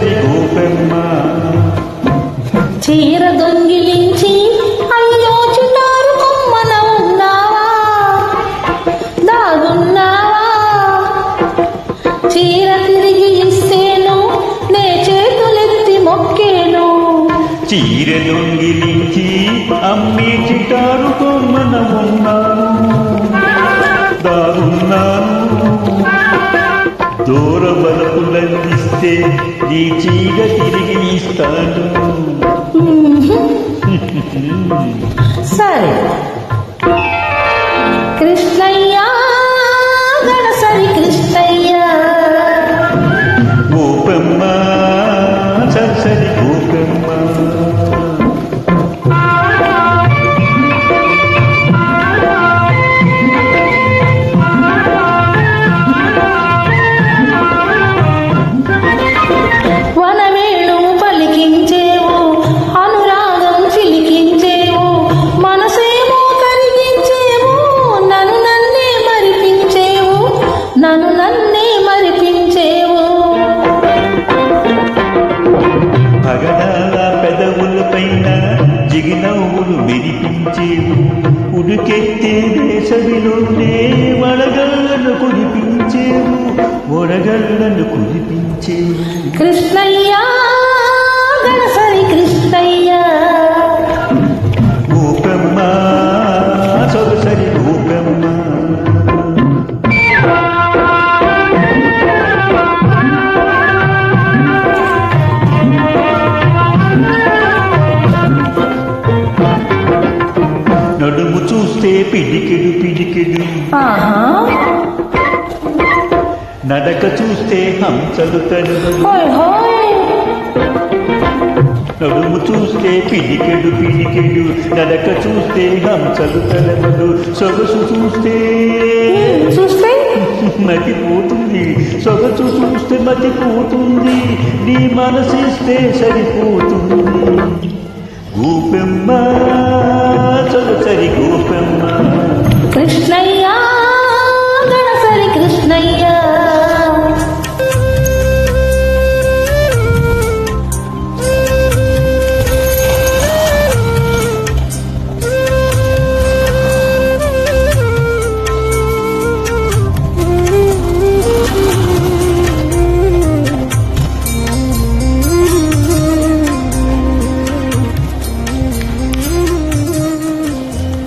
సొగసరి గోపెమ్మ. చీర దొంగిలించి అయ్యో చిన్నారు కొమ్మన ఉన్నావా దాగున్నావా చీర తిరిగి ఇస్తేను నే చేతులెత్తి మొక్కేను చీర దొంగిలించి అమ్మి చిటారు కొమ్మన ఉన్నాను దాగున్నాను దూర బలపులందిస్తే నీ చీర తిరిగి ఇస్తాను. సరే కృష్ణయ్య గణసరి కృష్ణయ్య గోపెమ్మ సరసరి గోపెమ్మ. వనవేణు పలికించేవు అనురాగం చిలికించేవు మనసేమో కరిగించేవు నన్ను నన్నే మరిపించేవు నన్ను నన్నే మరిపించేవు పగడాల పెదవుల పైన జిగినవ్వులు విరిపించేవు ఉడుకెత్తే వేసవిలోనే వడగళ్ళను కురిపించేవు వడగళ్ళను కురిపించేవు. కృష్ణయ్య గణసరి కృష్ణయ్య గోపెమ్మ సొగసరి గోపెమ్మ. నడుము చూస్తే పిడికెడు పిడికెడు ఆహా నడక చూస్తే హంసలు తడుగు హోయ్ హోయ్ నడుము చూస్తే పిడికెడు పిడికెడు నడక చూస్తే హంసలు తలవదు సొగసు చూస్తే చూస్తే మతిపోతుంది సొగసు చూస్తే మతిపోతుంది నీ మనసిస్తే సరిపోతుంది. గోపెమ్మ సొగసరి గోపెమ్మ. కృష్ణయ్య